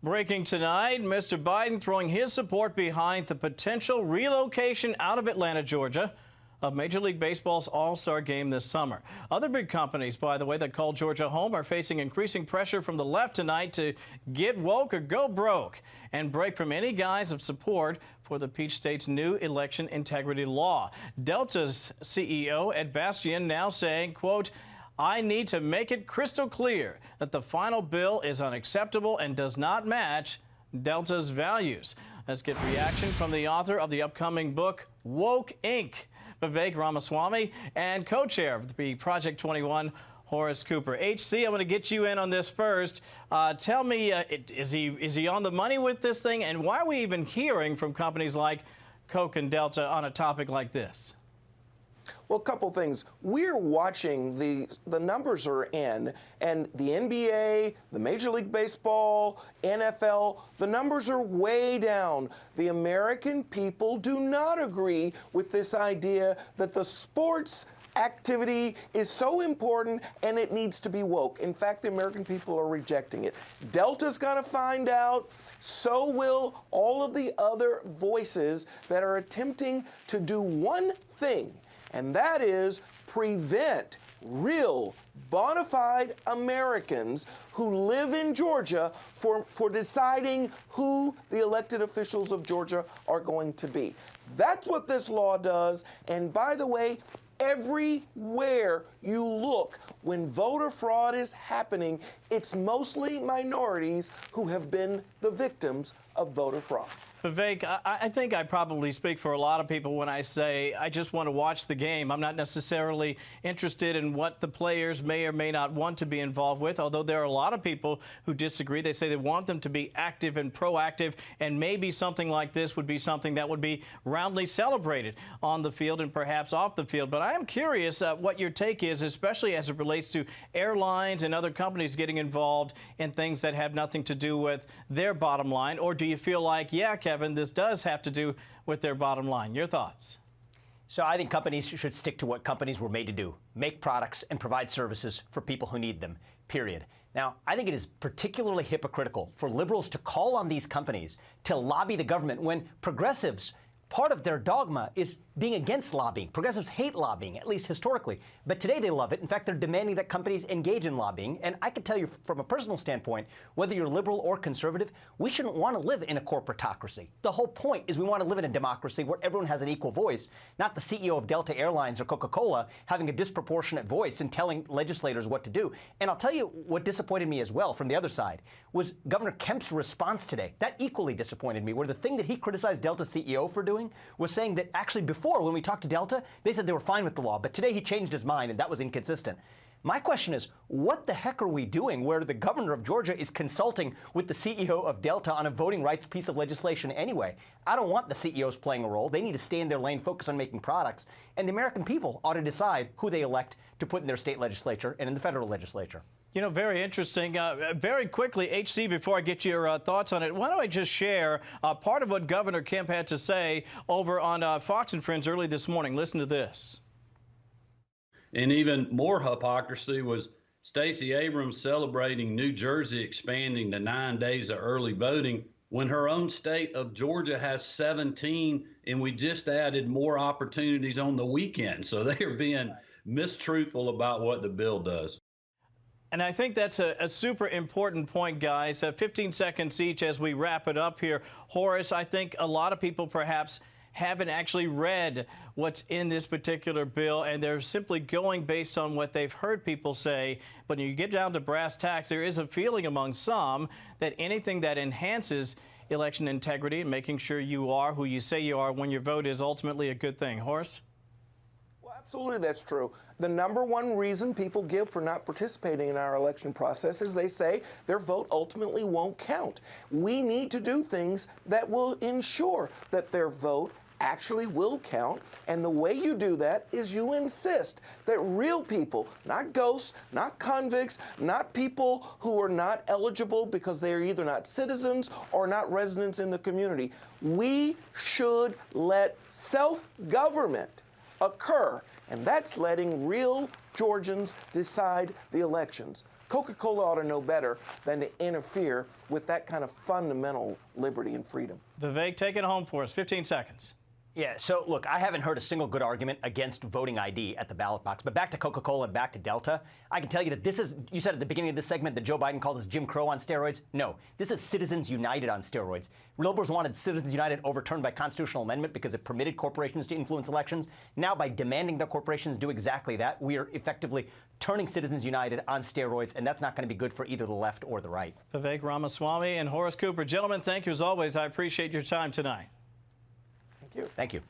Breaking tonight, Mr. Biden throwing his support behind the potential relocation out of Atlanta, Georgia, of Major League Baseball's All-Star game this summer. Other big companies, by the way, that call Georgia home are facing increasing pressure from the left tonight to get woke or go broke and break from any guise of support for the Peach State's new election integrity law. Delta's CEO, Ed Bastian, now saying, quote, "I need to make it crystal clear that the final bill is unacceptable and does not match Delta's values." Let's get reaction from the author of the upcoming book, Woke Inc., Vivek Ramaswamy, and co-chair of the Project 21, Horace Cooper. HC, I'm going to get you in on this first. Tell me, is he on the money with this thing? And why are we even hearing from companies like Coke and Delta on a topic like this? Well, a couple things. We're watching the numbers are in, and the NBA, the Major League Baseball, NFL, the numbers are way down. The American people do not agree with this idea that the sports activity is so important and it needs to be woke. In fact, the American people are rejecting it. Delta's going to find out. So will all of the other voices that are attempting to do one thing, and that is prevent real, bona fide Americans who live in Georgia for deciding who the elected officials of Georgia are going to be. That's what this law does. And by the way, everywhere you look, when voter fraud is happening, it's mostly minorities who have been the victims of voter fraud. Vivek, I think I probably speak for a lot of people when I say I just want to watch the game. I'm not necessarily interested in what the players may or may not want to be involved with, although there are a lot of people who disagree. They say they want them to be active and proactive, and maybe something like this would be something that would be roundly celebrated on the field and perhaps off the field. But I am curious what your take is, especially as it relates to airlines and other companies getting involved in things that have nothing to do with their bottom line. Or do you feel like, yeah, Kevin, this does have to do with their bottom line? Your thoughts? So I think companies should stick to what companies were made to do: make products and provide services for people who need them, period. Now, I think it is particularly hypocritical for liberals to call on these companies to lobby the government when progressives, part of their dogma is being against lobbying. Progressives hate lobbying, at least historically. But today they love it. In fact, they're demanding that companies engage in lobbying. And I can tell you from a personal standpoint, whether you're liberal or conservative, we shouldn't want to live in a corporatocracy. The whole point is we want to live in a democracy where everyone has an equal voice, not the CEO of Delta Airlines or Coca-Cola having a disproportionate voice and telling legislators what to do. And I'll tell you what disappointed me as well from the other side was Governor Kemp's response today. That equally disappointed me, where the thing that he criticized Delta's CEO for doing was saying that actually before, when we talked to Delta, they said they were fine with the law, but today he changed his mind, and that was inconsistent. My question is, what the heck are we doing where the governor of Georgia is consulting with the CEO of Delta on a voting rights piece of legislation anyway? I don't want the CEOs playing a role. They need to stay in their lane, focus on making products, and the American people ought to decide who they elect to put in their state legislature and in the federal legislature. You know, very interesting. Very quickly, HC, before I get your thoughts on it, why don't I just share part of what Governor Kemp had to say over on Fox and Friends early this morning. Listen to this. And even more hypocrisy was Stacey Abrams celebrating New Jersey expanding to 9 days of early voting when her own state of Georgia has 17, and we just added more opportunities on the weekend. So they are being mistruthful about what the bill does. And I think that's a super important point, guys. 15 seconds each as we wrap it up here. Horace, I think a lot of people perhaps haven't actually read what's in this particular bill, and they're simply going based on what they've heard people say. But when you get down to brass tacks, there is a feeling among some that anything that enhances election integrity and making sure you are who you say you are when your vote is ultimately a good thing. Horace? Absolutely, that's true. The number one reason people give for not participating in our election process is they say their vote ultimately won't count. We need to do things that will ensure that their vote actually will count, and the way you do that is you insist that real people, not ghosts, not convicts, not people who are not eligible because they are either not citizens or not residents in the community, we should let self-government occur, and that's letting real Georgians decide the elections. Coca-Cola ought to know better than to interfere with that kind of fundamental liberty and freedom. Vivek, take it home for us. 15 seconds. Yeah, so look, I haven't heard a single good argument against voting ID at the ballot box. But back to Coca-Cola and back to Delta, I can tell you that this is, you said at the beginning of this segment that Joe Biden called this Jim Crow on steroids. No, this is Citizens United on steroids. Liberals wanted Citizens United overturned by constitutional amendment because it permitted corporations to influence elections. Now, by demanding that corporations do exactly that, we are effectively turning Citizens United on steroids, and that's not going to be good for either the left or the right. Vivek Ramaswamy and Horace Cooper. Gentlemen, thank you as always. I appreciate your time tonight. Thank you. Thank you.